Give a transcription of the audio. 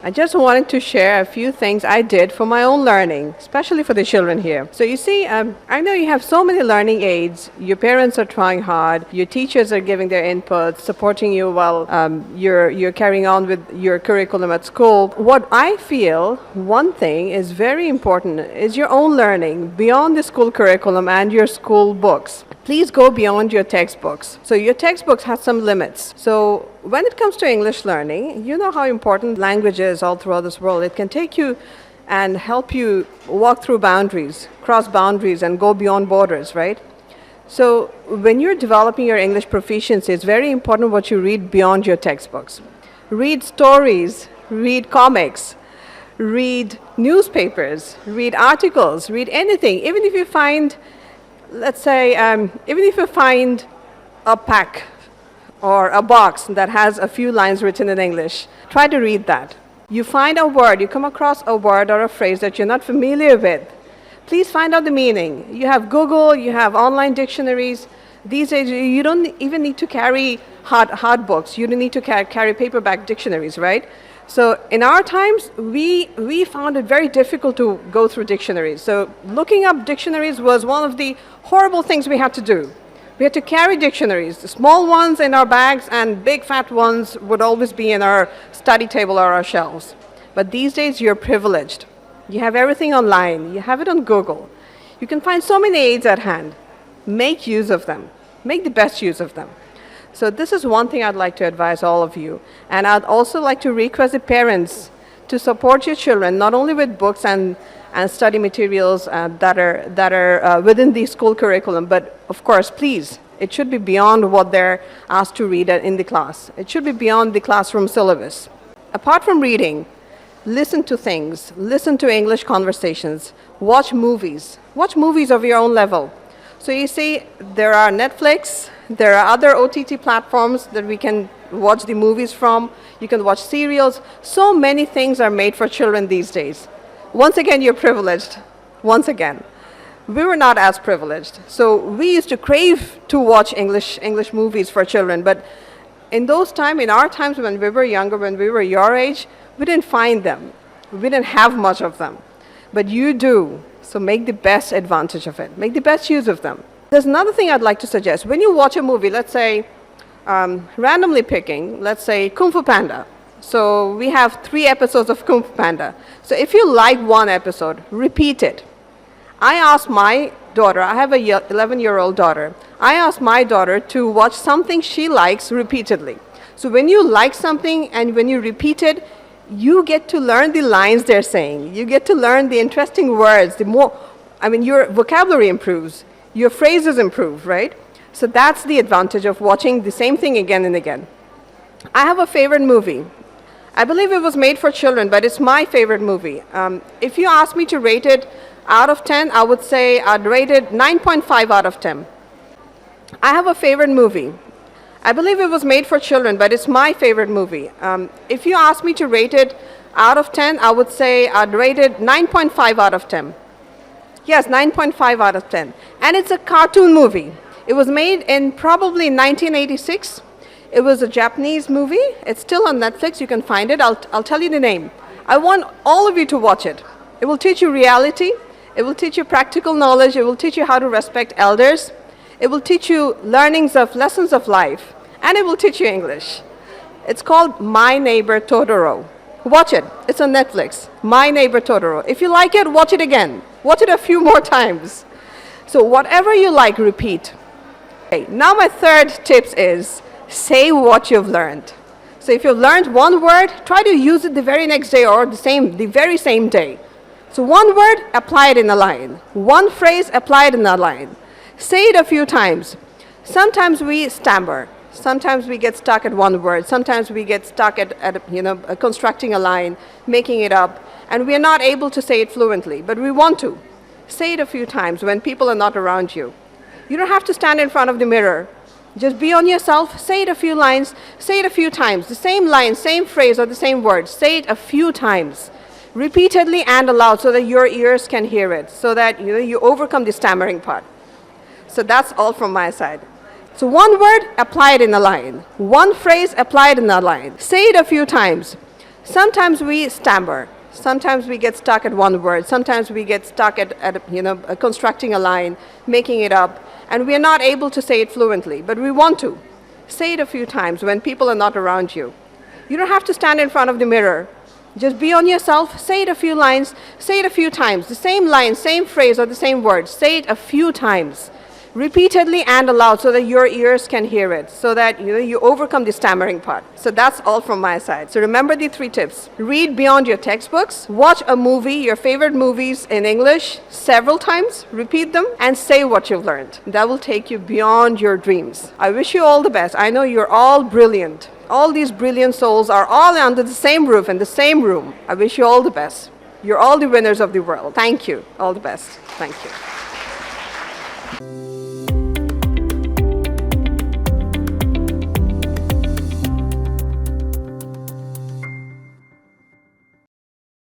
I just wanted to share a few things I did for my own learning, especially for the children here. So you see, I know you have so many learning aids. Your parents are trying hard. Your teachers are giving their input, supporting you while you're carrying on with your curriculum at school. What I feel, one thing is very important, is your own learning beyond the school curriculum and your school books. Please go beyond your textbooks. So your textbooks have some limits. So when it comes to English learning, you know how important language is all throughout this world. It can take you and help you walk through boundaries, cross boundaries, and go beyond borders, right? So when you're developing your English proficiency, it's very important what you read beyond your textbooks. Read stories, read comics, read newspapers, read articles, read anything. Even if you find, let's say, even if you find a pack or a box that has a few lines written in English, try to read that. You find a word, you come across a word or a phrase that you're not familiar with, please find out the meaning. You have Google, you have online dictionaries. These days, you don't even need to carry hard books. You don't need to carry paperback dictionaries, right? So in our times, we found it very difficult to go through dictionaries. So looking up dictionaries was one of the horrible things we had to do. We had to carry dictionaries, the small ones in our bags and big fat ones would always be in our study table or our shelves. But these days you're privileged. You have everything online, you have it on Google. You can find so many aids at hand. Make use of them. Make the best use of them. So this is one thing I'd like to advise all of you. And I'd also like to request the parents to support your children, not only with books and study materials that are within the school curriculum, but of course, please, it should be beyond what they're asked to read in the class. It should be beyond the classroom syllabus. Apart from reading, listen to things, listen to English conversations, watch movies of your own level. So you see, there are Netflix, there are other OTT platforms that we can watch the movies from. You can watch serials. So many things are made for children these days. Once again, you're privileged. Once again. We were not as privileged. So we used to crave to watch English movies for children. But in our times when we were younger, when we were your age, we didn't find them. We didn't have much of them. But you do. So make the best advantage of it. Make the best use of them. There's another thing I'd like to suggest. When you watch a movie, let's say, randomly picking, let's say Kung Fu Panda. So we have 3 episodes of Kung Fu Panda. So if you like one episode, repeat it. I asked my daughter, I have a 11-year-old daughter, I asked my daughter to watch something she likes repeatedly. So when you like something and when you repeat it, you get to learn the lines they're saying. You get to learn the interesting words. Your vocabulary improves. Your phrases improve, right? So that's the advantage of watching the same thing again and again. I have a favorite movie. I believe it was made for children, but it's my favorite movie. If you ask me to rate it out of 10, I would say I'd rate it 9.5 out of 10. I have a favorite movie. I believe it was made for children, but it's my favorite movie. If you ask me to rate it out of 10, I would say I'd rate it 9.5 out of 10. Yes, 9.5 out of 10. And it's a cartoon movie. It was made in probably 1986. It was a Japanese movie. It's still on Netflix. You can find it. I'll tell you the name. I want all of you to watch it. It will teach you reality. It will teach you practical knowledge. It will teach you how to respect elders. It will teach you lessons of life. And it will teach you English. It's called My Neighbor Totoro. Watch it. It's on Netflix. My Neighbor Totoro. If you like it, watch it again. Watch it a few more times. So whatever you like, repeat. Okay, now my third tip is say what you've learned. So if you've learned one word, try to use it the very next day or the very same day. So one word, apply it in a line. One phrase, apply it in a line. Say it a few times. Sometimes we stammer. Sometimes we get stuck at one word. Sometimes we get stuck at constructing a line, making it up, and we are not able to say it fluently, but we want to. Say it a few times when people are not around you. You don't have to stand in front of the mirror. Just be on yourself, say it a few lines, say it a few times. The same line, same phrase, or the same word. Say it a few times, repeatedly and aloud, so that your ears can hear it, so that you overcome the stammering part. So that's all from my side. So one word, apply it in a line. One phrase, apply it in a line. Say it a few times. Sometimes we stammer. Sometimes we get stuck at one word. Sometimes we get stuck at constructing a line, making it up, and we are not able to say it fluently, but we want to. Say it a few times when people are not around you. You don't have to stand in front of the mirror. Just be on yourself, say it a few lines, say it a few times. The same line, same phrase, or the same word. Say it a few times, repeatedly and aloud, so that your ears can hear it, so that you overcome the stammering part. So that's all from my side. So remember the 3 tips. Read beyond your textbooks, watch a movie, your favorite movies in English, several times, repeat them, and say what you've learned. That will take you beyond your dreams. I wish you all the best. I know you're all brilliant. All these brilliant souls are all under the same roof in the same room. I wish you all the best. You're all the winners of the world. Thank you. All the best. Thank you.